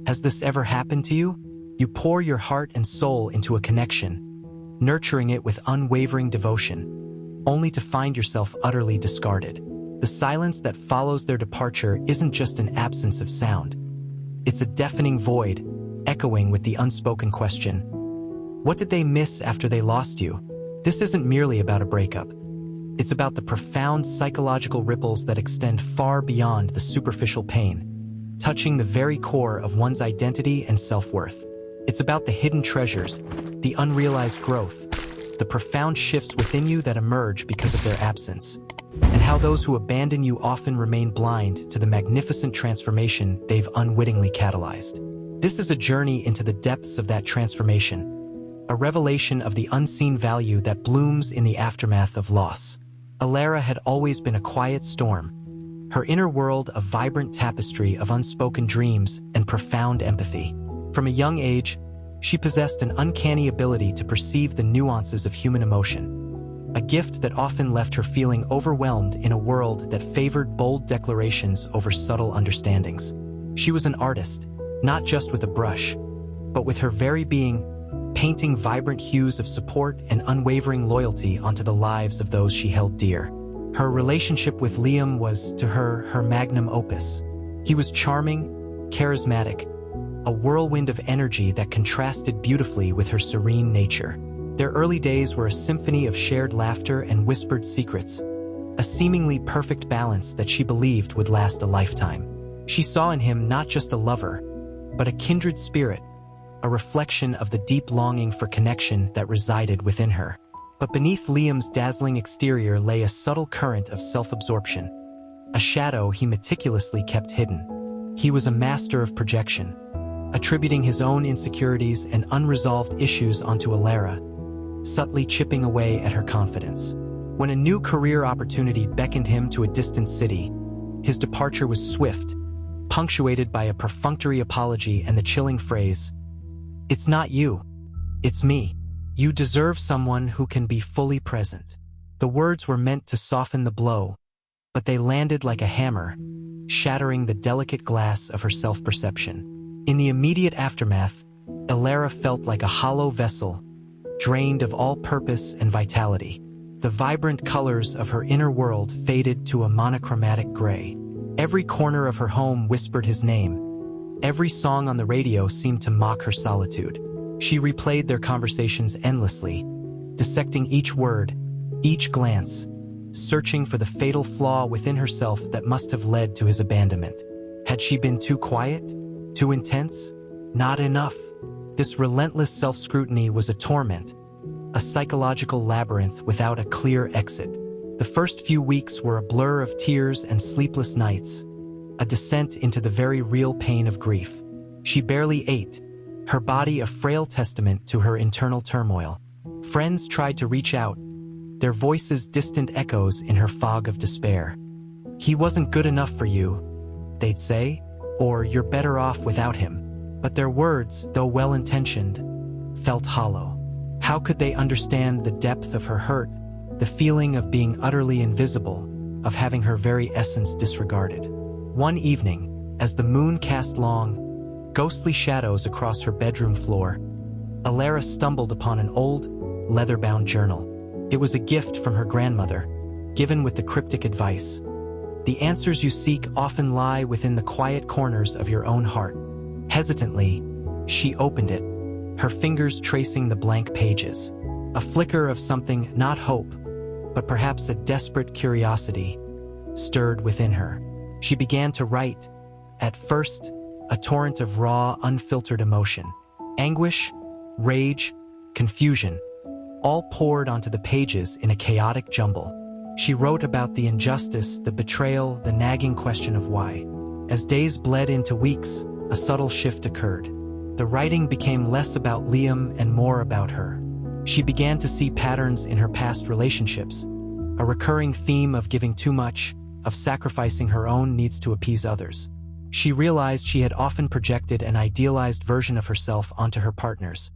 Has this ever happened to you? You pour your heart and soul into a connection, nurturing it with unwavering devotion, only to find yourself utterly discarded. The silence that follows their departure isn't just an absence of sound. It's a deafening void, echoing with the unspoken question, what did they miss after they lost you? This isn't merely about a breakup. It's about the profound psychological ripples that extend far beyond the superficial pain, touching the very core of one's identity and self-worth. It's about the hidden treasures, the unrealized growth, the profound shifts within you that emerge because of their absence, and how those who abandon you often remain blind to the magnificent transformation they've unwittingly catalyzed. This is a journey into the depths of that transformation, a revelation of the unseen value that blooms in the aftermath of loss. Alara had always been a quiet storm, her inner world a vibrant tapestry of unspoken dreams and profound empathy. From a young age, she possessed an uncanny ability to perceive the nuances of human emotion, a gift that often left her feeling overwhelmed in a world that favored bold declarations over subtle understandings. She was an artist, not just with a brush, but with her very being, painting vibrant hues of support and unwavering loyalty onto the lives of those she held dear. Her relationship with Liam was, to her, her magnum opus. He was charming, charismatic, a whirlwind of energy that contrasted beautifully with her serene nature. Their early days were a symphony of shared laughter and whispered secrets, a seemingly perfect balance that she believed would last a lifetime. She saw in him not just a lover, but a kindred spirit, a reflection of the deep longing for connection that resided within her. But beneath Liam's dazzling exterior lay a subtle current of self-absorption, a shadow he meticulously kept hidden. He was a master of projection, attributing his own insecurities and unresolved issues onto Alara, subtly chipping away at her confidence. When a new career opportunity beckoned him to a distant city, his departure was swift, punctuated by a perfunctory apology and the chilling phrase, "It's not you, it's me. You deserve someone who can be fully present." The words were meant to soften the blow, but they landed like a hammer, shattering the delicate glass of her self-perception. In the immediate aftermath, Alara felt like a hollow vessel, drained of all purpose and vitality. The vibrant colors of her inner world faded to a monochromatic gray. Every corner of her home whispered his name. Every song on the radio seemed to mock her solitude. She replayed their conversations endlessly, dissecting each word, each glance, searching for the fatal flaw within herself that must have led to his abandonment. Had she been too quiet? Too intense? Not enough. This relentless self-scrutiny was a torment, a psychological labyrinth without a clear exit. The first few weeks were a blur of tears and sleepless nights, a descent into the very real pain of grief. She barely ate, her body a frail testament to her internal turmoil. Friends tried to reach out, their voices distant echoes in her fog of despair. "He wasn't good enough for you," they'd say, or "You're better off without him." But their words, though well-intentioned, felt hollow. How could they understand the depth of her hurt, the feeling of being utterly invisible, of having her very essence disregarded? One evening, as the moon cast long, ghostly shadows across her bedroom floor, Alara stumbled upon an old, leather-bound journal. It was a gift from her grandmother, given with the cryptic advice, "The answers you seek often lie within the quiet corners of your own heart." Hesitantly, she opened it, her fingers tracing the blank pages. A flicker of something, not hope, but perhaps a desperate curiosity, stirred within her. She began to write, at first, a torrent of raw, unfiltered emotion. Anguish, rage, confusion, all poured onto the pages in a chaotic jumble. She wrote about the injustice, the betrayal, the nagging question of why. As days bled into weeks, a subtle shift occurred. The writing became less about Liam and more about her. She began to see patterns in her past relationships, a recurring theme of giving too much, of sacrificing her own needs to appease others. She realized she had often projected an idealized version of herself onto her partners,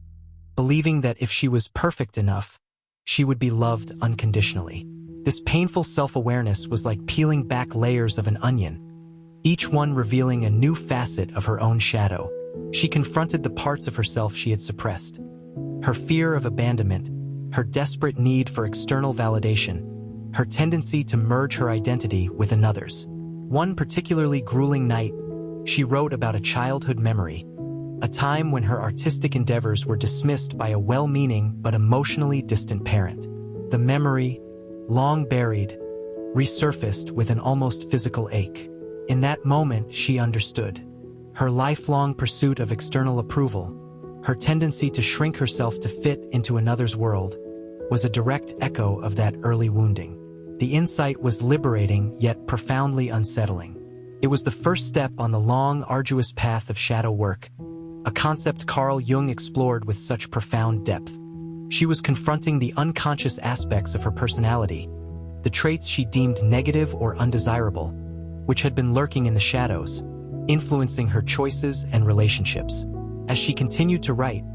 believing that if she was perfect enough, she would be loved unconditionally. This painful self-awareness was like peeling back layers of an onion, each one revealing a new facet of her own shadow. She confronted the parts of herself she had suppressed. Her fear of abandonment, her desperate need for external validation, her tendency to merge her identity with another's. One particularly grueling night, she wrote about a childhood memory, a time when her artistic endeavors were dismissed by a well-meaning but emotionally distant parent. The memory, long buried, resurfaced with an almost physical ache. In that moment, she understood. Her lifelong pursuit of external approval, her tendency to shrink herself to fit into another's world, was a direct echo of that early wounding. The insight was liberating yet profoundly unsettling. It was the first step on the long, arduous path of shadow work, a concept Carl Jung explored with such profound depth. She was confronting the unconscious aspects of her personality, the traits she deemed negative or undesirable, which had been lurking in the shadows, influencing her choices and relationships. As she continued to write,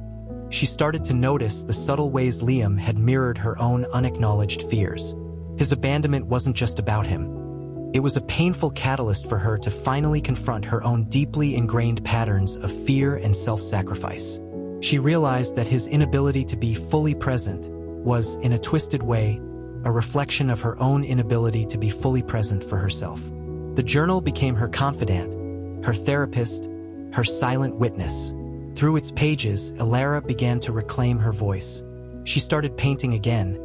she started to notice the subtle ways Liam had mirrored her own unacknowledged fears. His abandonment wasn't just about him. It was a painful catalyst for her to finally confront her own deeply ingrained patterns of fear and self-sacrifice. She realized that his inability to be fully present was, in a twisted way, a reflection of her own inability to be fully present for herself. The journal became her confidant, her therapist, her silent witness. Through its pages, Alara began to reclaim her voice. She started painting again,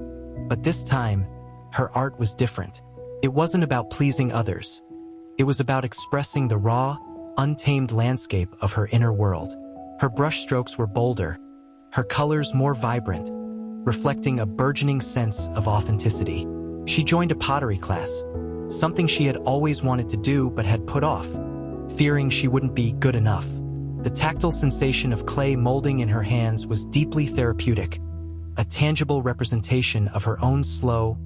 but this time, her art was different. It wasn't about pleasing others. It was about expressing the raw, untamed landscape of her inner world. Her brushstrokes were bolder, her colors more vibrant, reflecting a burgeoning sense of authenticity. She joined a pottery class, something she had always wanted to do but had put off, fearing she wouldn't be good enough. The tactile sensation of clay molding in her hands was deeply therapeutic, a tangible representation of her own slow,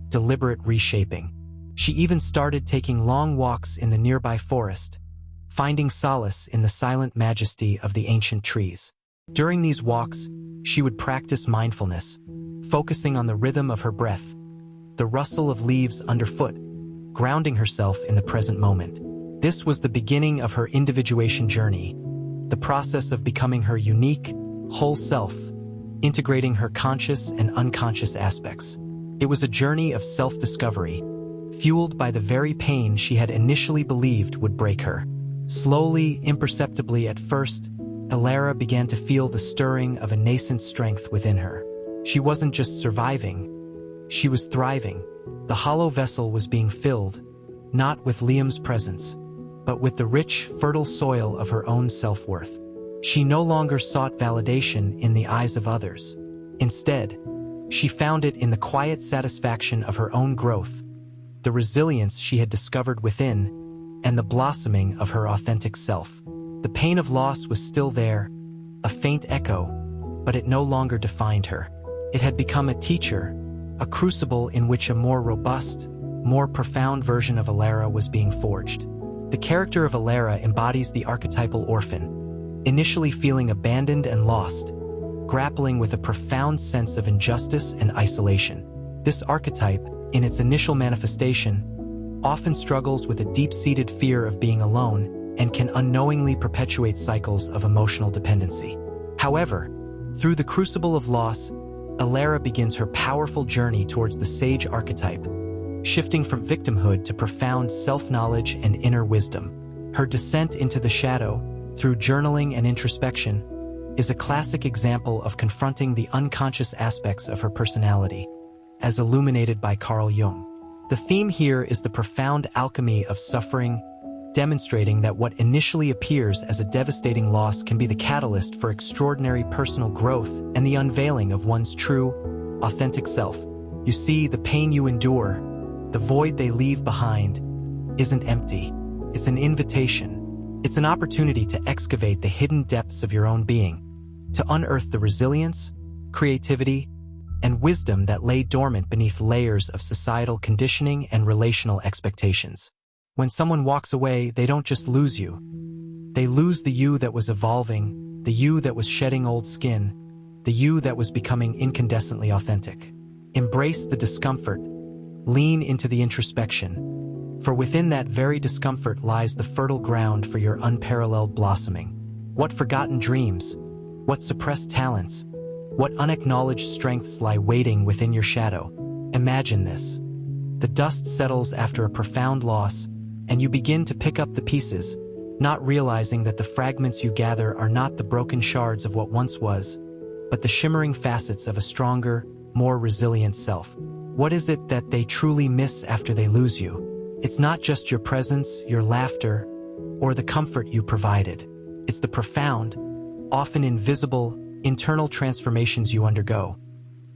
deliberate reshaping. She even started taking long walks in the nearby forest, finding solace in the silent majesty of the ancient trees. During these walks, she would practice mindfulness, focusing on the rhythm of her breath, the rustle of leaves underfoot, grounding herself in the present moment. This was the beginning of her individuation journey, the process of becoming her unique, whole self, integrating her conscious and unconscious aspects. It was a journey of self-discovery, fueled by the very pain she had initially believed would break her. Slowly, imperceptibly at first, Alara began to feel the stirring of a nascent strength within her. She wasn't just surviving, she was thriving. The hollow vessel was being filled, not with Liam's presence, but with the rich, fertile soil of her own self-worth. She no longer sought validation in the eyes of others. Instead, she found it in the quiet satisfaction of her own growth, the resilience she had discovered within, and the blossoming of her authentic self. The pain of loss was still there, a faint echo, but it no longer defined her. It had become a teacher, a crucible in which a more robust, more profound version of Alara was being forged. The character of Alara embodies the archetypal orphan, initially feeling abandoned and lost, grappling with a profound sense of injustice and isolation. This archetype, in its initial manifestation, often struggles with a deep-seated fear of being alone and can unknowingly perpetuate cycles of emotional dependency. However, through the crucible of loss, Alara begins her powerful journey towards the sage archetype, shifting from victimhood to profound self-knowledge and inner wisdom. Her descent into the shadow, through journaling and introspection, is a classic example of confronting the unconscious aspects of her personality, as illuminated by Carl Jung. The theme here is the profound alchemy of suffering, demonstrating that what initially appears as a devastating loss can be the catalyst for extraordinary personal growth and the unveiling of one's true, authentic self. You see, the pain you endure, the void they leave behind, isn't empty. It's an invitation. It's an opportunity to excavate the hidden depths of your own being, to unearth the resilience, creativity, and wisdom that lay dormant beneath layers of societal conditioning and relational expectations. When someone walks away, they don't just lose you. They lose the you that was evolving, the you that was shedding old skin, the you that was becoming incandescently authentic. Embrace the discomfort. Lean into the introspection, for within that very discomfort lies the fertile ground for your unparalleled blossoming. What forgotten dreams? What suppressed talents? What unacknowledged strengths lie waiting within your shadow? Imagine this. The dust settles after a profound loss, and you begin to pick up the pieces, not realizing that the fragments you gather are not the broken shards of what once was, but the shimmering facets of a stronger, more resilient self. What is it that they truly miss after they lose you? It's not just your presence, your laughter, or the comfort you provided. It's the profound, often invisible, internal transformations you undergo.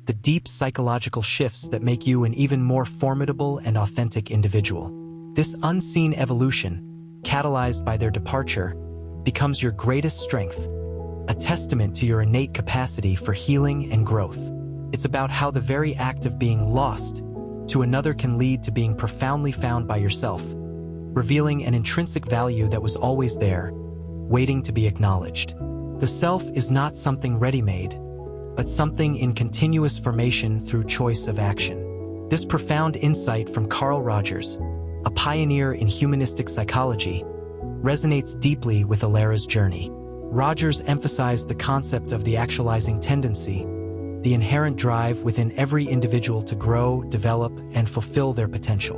The deep psychological shifts that make you an even more formidable and authentic individual. This unseen evolution, catalyzed by their departure, becomes your greatest strength, a testament to your innate capacity for healing and growth. It's about how the very act of being lost to another can lead to being profoundly found by yourself, revealing an intrinsic value that was always there, waiting to be acknowledged. The self is not something ready-made, but something in continuous formation through choice of action. This profound insight from Carl Rogers, a pioneer in humanistic psychology, resonates deeply with Alara's journey. Rogers emphasized the concept of the actualizing tendency, the inherent drive within every individual to grow, develop, and fulfill their potential.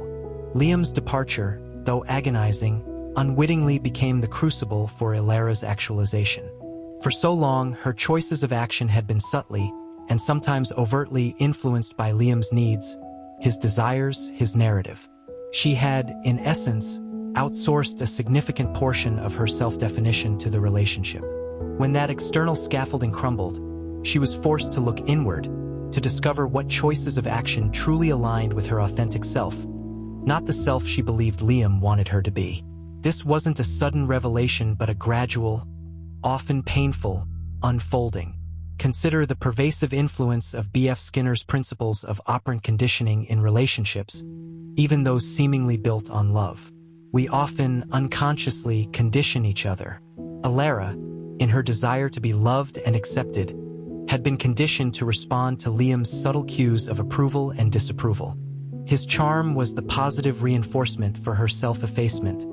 Liam's departure, though agonizing, unwittingly became the crucible for Alara's actualization. For so long, her choices of action had been subtly, and sometimes overtly, influenced by Liam's needs, his desires, his narrative. She had, in essence, outsourced a significant portion of her self-definition to the relationship. When that external scaffolding crumbled, she was forced to look inward, to discover what choices of action truly aligned with her authentic self, not the self she believed Liam wanted her to be. This wasn't a sudden revelation but a gradual, often painful, unfolding. Consider the pervasive influence of B.F. Skinner's principles of operant conditioning in relationships, even those seemingly built on love. We often, unconsciously, condition each other. Alara, in her desire to be loved and accepted, had been conditioned to respond to Liam's subtle cues of approval and disapproval. His charm was the positive reinforcement for her self-effacement,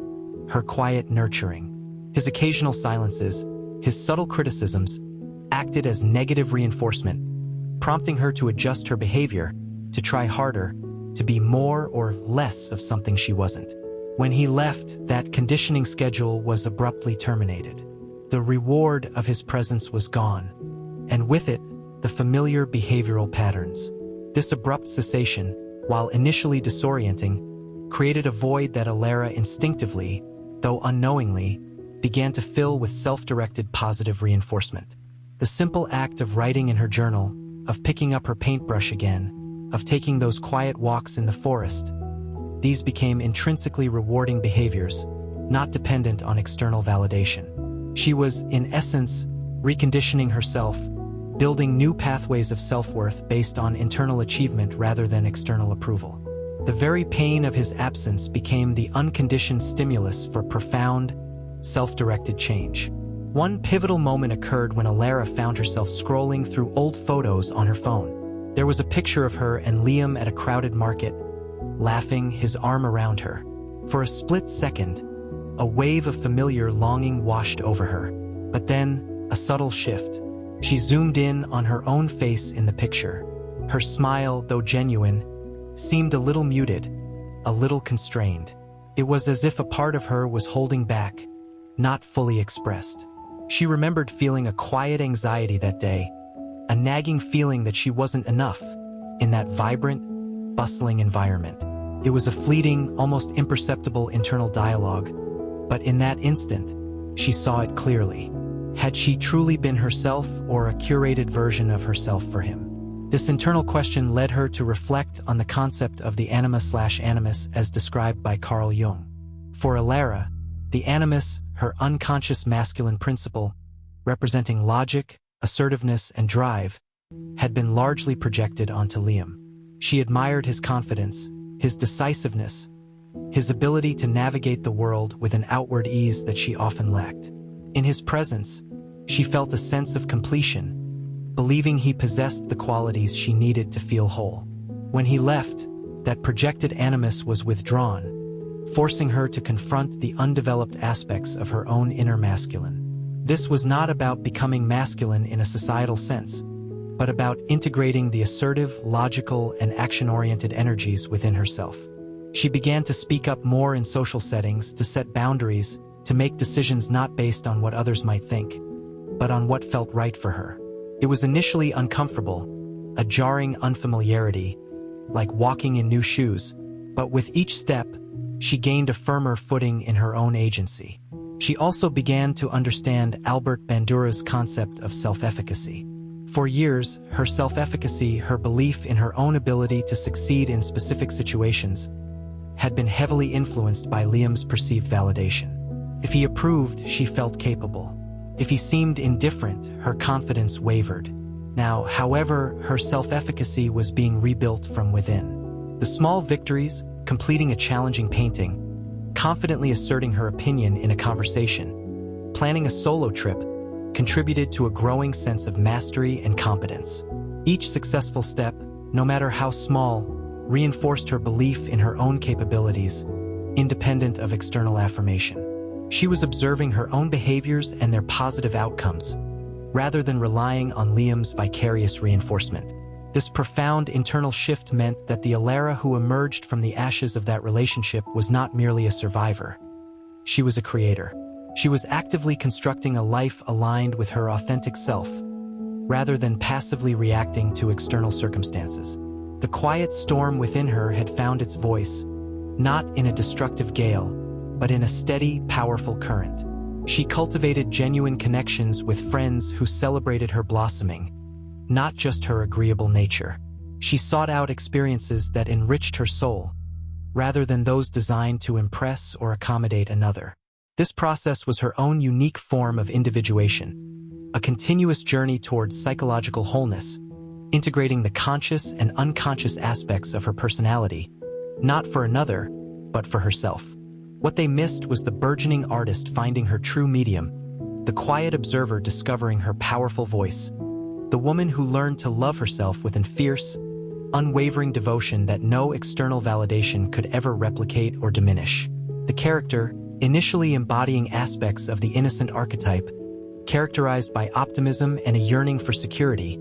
her quiet nurturing. His occasional silences, his subtle criticisms, acted as negative reinforcement, prompting her to adjust her behavior, to try harder, to be more or less of something she wasn't. When he left, that conditioning schedule was abruptly terminated. The reward of his presence was gone, and with it, the familiar behavioral patterns. This abrupt cessation, while initially disorienting, created a void that Alara instinctively, though unknowingly, began to fill with self-directed positive reinforcement. The simple act of writing in her journal, of picking up her paintbrush again, of taking those quiet walks in the forest, these became intrinsically rewarding behaviors, not dependent on external validation. She was, in essence, reconditioning herself, building new pathways of self-worth based on internal achievement rather than external approval. The very pain of his absence became the unconditioned stimulus for profound, self-directed change. One pivotal moment occurred when Alara found herself scrolling through old photos on her phone. There was a picture of her and Liam at a crowded market, laughing, his arm around her. For a split second, a wave of familiar longing washed over her. But then, a subtle shift. She zoomed in on her own face in the picture. Her smile, though genuine, seemed a little muted, a little constrained. It was as if a part of her was holding back, not fully expressed. She remembered feeling a quiet anxiety that day, a nagging feeling that she wasn't enough in that vibrant, bustling environment. It was a fleeting, almost imperceptible internal dialogue, but in that instant, she saw it clearly. Had she truly been herself or a curated version of herself for him? This internal question led her to reflect on the concept of the anima/animus as described by Carl Jung. For Alara, the animus, her unconscious masculine principle, representing logic, assertiveness, and drive, had been largely projected onto Liam. She admired his confidence, his decisiveness, his ability to navigate the world with an outward ease that she often lacked. In his presence, she felt a sense of completion, believing he possessed the qualities she needed to feel whole. When he left, that projected animus was withdrawn, forcing her to confront the undeveloped aspects of her own inner masculine. This was not about becoming masculine in a societal sense, but about integrating the assertive, logical, and action-oriented energies within herself. She began to speak up more in social settings, to set boundaries, to make decisions not based on what others might think, but on what felt right for her. It was initially uncomfortable, a jarring unfamiliarity, like walking in new shoes, but with each step, she gained a firmer footing in her own agency. She also began to understand Albert Bandura's concept of self-efficacy. For years, her self-efficacy, her belief in her own ability to succeed in specific situations, had been heavily influenced by Liam's perceived validation. If he approved, she felt capable. If he seemed indifferent, her confidence wavered. Now, however, her self-efficacy was being rebuilt from within. The small victories, completing a challenging painting, confidently asserting her opinion in a conversation, planning a solo trip, contributed to a growing sense of mastery and competence. Each successful step, no matter how small, reinforced her belief in her own capabilities, independent of external affirmation. She was observing her own behaviors and their positive outcomes, rather than relying on Liam's vicarious reinforcement. This profound internal shift meant that the Alara who emerged from the ashes of that relationship was not merely a survivor. She was a creator. She was actively constructing a life aligned with her authentic self, rather than passively reacting to external circumstances. The quiet storm within her had found its voice, not in a destructive gale, but in a steady, powerful current. She cultivated genuine connections with friends who celebrated her blossoming, not just her agreeable nature. She sought out experiences that enriched her soul, rather than those designed to impress or accommodate another. This process was her own unique form of individuation, a continuous journey towards psychological wholeness, integrating the conscious and unconscious aspects of her personality, not for another, but for herself. What they missed was the burgeoning artist finding her true medium, the quiet observer discovering her powerful voice, the woman who learned to love herself with a fierce, unwavering devotion that no external validation could ever replicate or diminish. The character, initially embodying aspects of the innocent archetype, characterized by optimism and a yearning for security,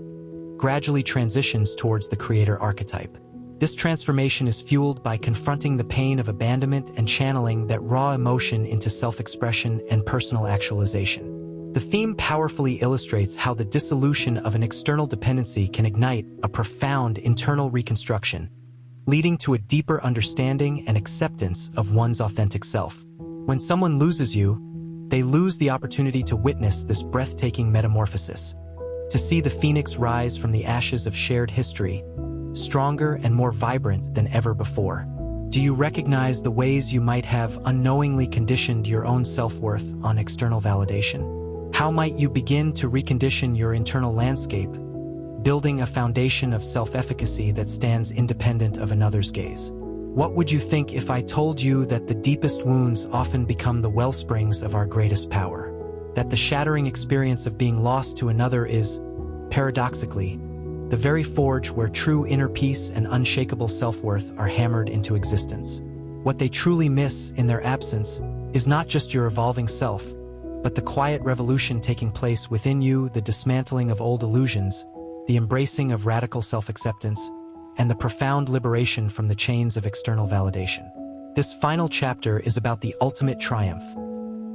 gradually transitions towards the creator archetype. This transformation is fueled by confronting the pain of abandonment and channeling that raw emotion into self-expression and personal actualization. The theme powerfully illustrates how the dissolution of an external dependency can ignite a profound internal reconstruction, leading to a deeper understanding and acceptance of one's authentic self. When someone loses you, they lose the opportunity to witness this breathtaking metamorphosis, to see the phoenix rise from the ashes of shared history, stronger and more vibrant than ever before. Do you recognize the ways you might have unknowingly conditioned your own self-worth on external validation? How might you begin to recondition your internal landscape, building a foundation of self-efficacy that stands independent of another's gaze? What would you think if I told you that the deepest wounds often become the wellsprings of our greatest power? That the shattering experience of being lost to another is, paradoxically, the very forge where true inner peace and unshakable self-worth are hammered into existence. What they truly miss in their absence is not just your evolving self, but the quiet revolution taking place within you, the dismantling of old illusions, the embracing of radical self-acceptance, and the profound liberation from the chains of external validation. This final chapter is about the ultimate triumph,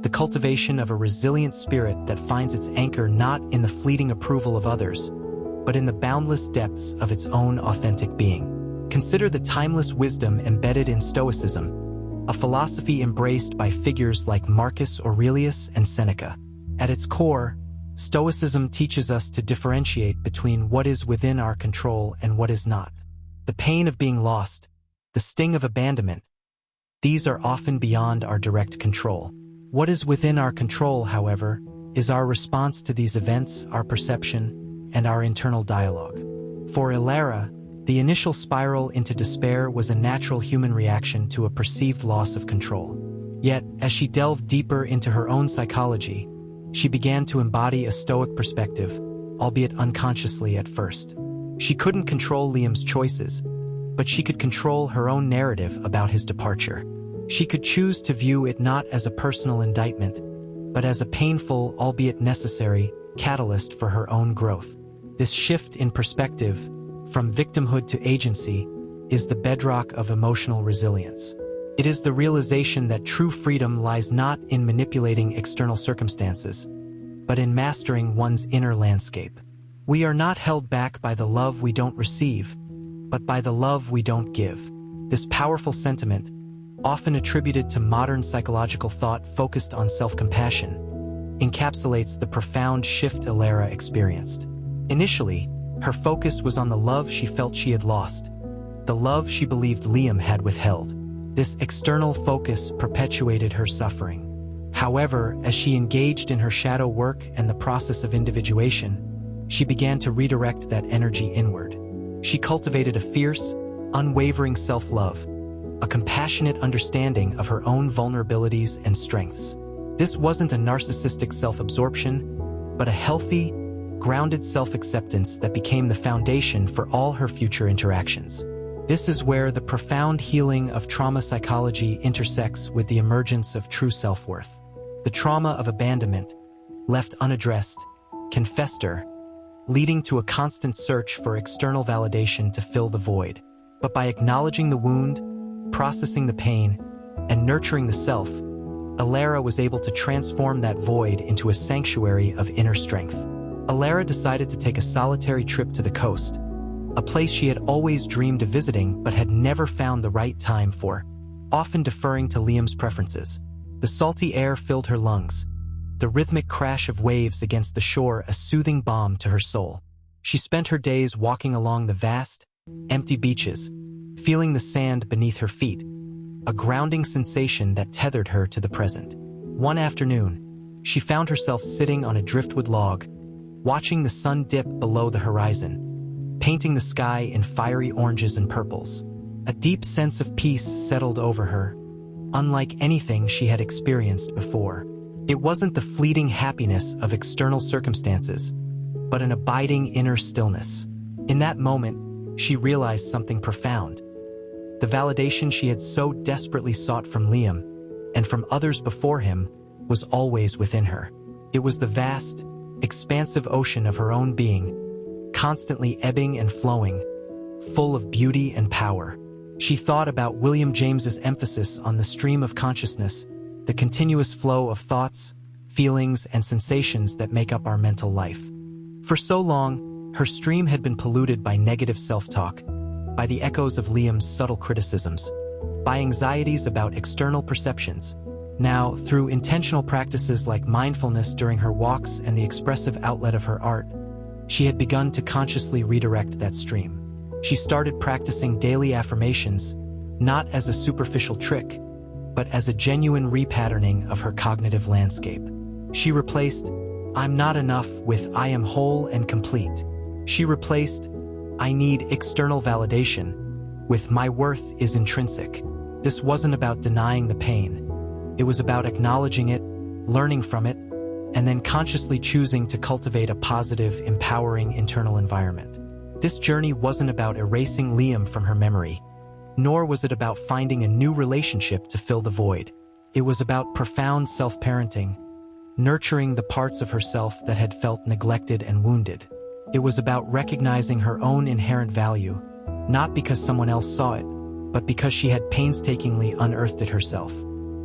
the cultivation of a resilient spirit that finds its anchor not in the fleeting approval of others, but in the boundless depths of its own authentic being. Consider the timeless wisdom embedded in Stoicism, a philosophy embraced by figures like Marcus Aurelius and Seneca. At its core, Stoicism teaches us to differentiate between what is within our control and what is not. The pain of being lost, the sting of abandonment, these are often beyond our direct control. What is within our control, however, is our response to these events, our perception, and our internal dialogue. For Alara, the initial spiral into despair was a natural human reaction to a perceived loss of control. Yet, as she delved deeper into her own psychology, she began to embody a Stoic perspective, albeit unconsciously at first. She couldn't control Liam's choices, but she could control her own narrative about his departure. She could choose to view it not as a personal indictment, but as a painful, albeit necessary, catalyst for her own growth. This shift in perspective, from victimhood to agency, is the bedrock of emotional resilience. It is the realization that true freedom lies not in manipulating external circumstances, but in mastering one's inner landscape. We are not held back by the love we don't receive, but by the love we don't give. This powerful sentiment, often attributed to modern psychological thought focused on self-compassion, encapsulates the profound shift Alara experienced. Initially, her focus was on the love she felt she had lost, the love she believed Liam had withheld. This external focus perpetuated her suffering. However, as she engaged in her shadow work and the process of individuation, she began to redirect that energy inward. She cultivated a fierce, unwavering self-love, a compassionate understanding of her own vulnerabilities and strengths. This wasn't a narcissistic self-absorption, but a healthy, grounded self-acceptance that became the foundation for all her future interactions. This is where the profound healing of trauma psychology intersects with the emergence of true self-worth. The trauma of abandonment, left unaddressed, can fester, leading to a constant search for external validation to fill the void. But by acknowledging the wound, processing the pain, and nurturing the self, Alara was able to transform that void into a sanctuary of inner strength. Alara decided to take a solitary trip to the coast, a place she had always dreamed of visiting but had never found the right time for, often deferring to Liam's preferences. The salty air filled her lungs, the rhythmic crash of waves against the shore a soothing balm to her soul. She spent her days walking along the vast, empty beaches, feeling the sand beneath her feet, a grounding sensation that tethered her to the present. One afternoon, she found herself sitting on a driftwood log, watching the sun dip below the horizon, painting the sky in fiery oranges and purples. A deep sense of peace settled over her, unlike anything she had experienced before. It wasn't the fleeting happiness of external circumstances, but an abiding inner stillness. In that moment, she realized something profound. The validation she had so desperately sought from Liam, and from others before him, was always within her. It was the vast, expansive ocean of her own being, constantly ebbing and flowing, full of beauty and power. She thought about William James's emphasis on the stream of consciousness, the continuous flow of thoughts, feelings, and sensations that make up our mental life. For so long, her stream had been polluted by negative self-talk, by the echoes of Liam's subtle criticisms, by anxieties about external perceptions. Now, through intentional practices like mindfulness during her walks and the expressive outlet of her art, she had begun to consciously redirect that stream. She started practicing daily affirmations, not as a superficial trick, but as a genuine repatterning of her cognitive landscape. She replaced, "I'm not enough," with "I am whole and complete." She replaced, "I need external validation," with "My worth is intrinsic." This wasn't about denying the pain. It was about acknowledging it, learning from it, and then consciously choosing to cultivate a positive, empowering internal environment. This journey wasn't about erasing Liam from her memory, nor was it about finding a new relationship to fill the void. It was about profound self-parenting, nurturing the parts of herself that had felt neglected and wounded. It was about recognizing her own inherent value, not because someone else saw it, but because she had painstakingly unearthed it herself.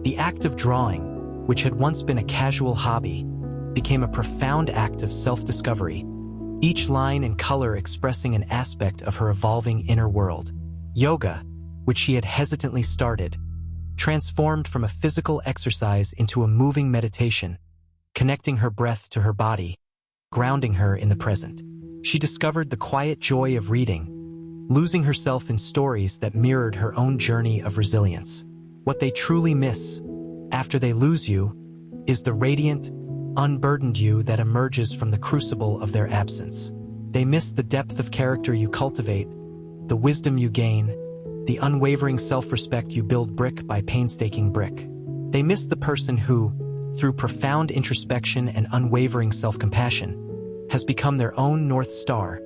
The act of drawing, which had once been a casual hobby, became a profound act of self-discovery, each line and color expressing an aspect of her evolving inner world. Yoga, which she had hesitantly started, transformed from a physical exercise into a moving meditation, connecting her breath to her body, grounding her in the present. She discovered the quiet joy of reading, losing herself in stories that mirrored her own journey of resilience. What they truly miss, after they lose you, is the radiant, unburdened you that emerges from the crucible of their absence. They miss the depth of character you cultivate, the wisdom you gain, the unwavering self-respect you build brick by painstaking brick. They miss the person who, through profound introspection and unwavering self-compassion, has become their own North Star,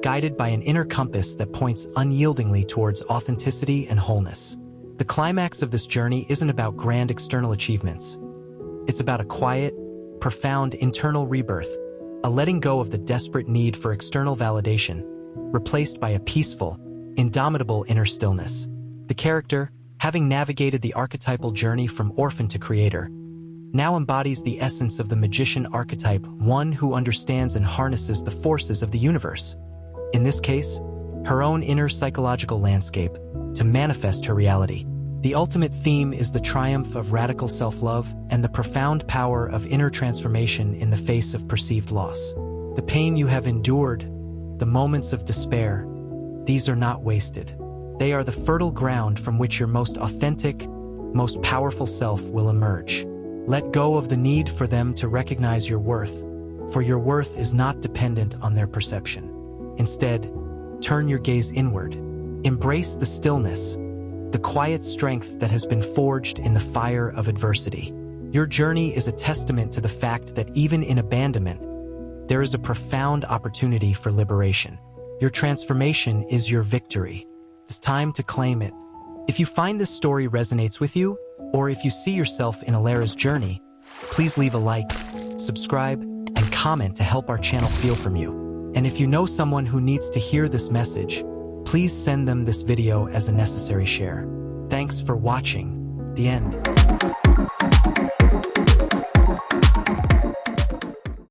guided by an inner compass that points unyieldingly towards authenticity and wholeness. The climax of this journey isn't about grand external achievements. It's about a quiet, profound internal rebirth, a letting go of the desperate need for external validation, replaced by a peaceful, indomitable inner stillness. The character, having navigated the archetypal journey from orphan to creator, now embodies the essence of the magician archetype, one who understands and harnesses the forces of the universe. In this case, her own inner psychological landscape, to manifest her reality. The ultimate theme is the triumph of radical self-love and the profound power of inner transformation in the face of perceived loss. The pain you have endured, the moments of despair, these are not wasted. They are the fertile ground from which your most authentic, most powerful self will emerge. Let go of the need for them to recognize your worth, for your worth is not dependent on their perception. Instead, turn your gaze inward. Embrace the stillness, the quiet strength that has been forged in the fire of adversity. Your journey is a testament to the fact that even in abandonment, there is a profound opportunity for liberation. Your transformation is your victory. It's time to claim it. If you find this story resonates with you, or if you see yourself in Alara's journey, please leave a like, subscribe, and comment to help our channel feel from you. And if you know someone who needs to hear this message, please send them this video as a necessary share. Thanks for watching. The end.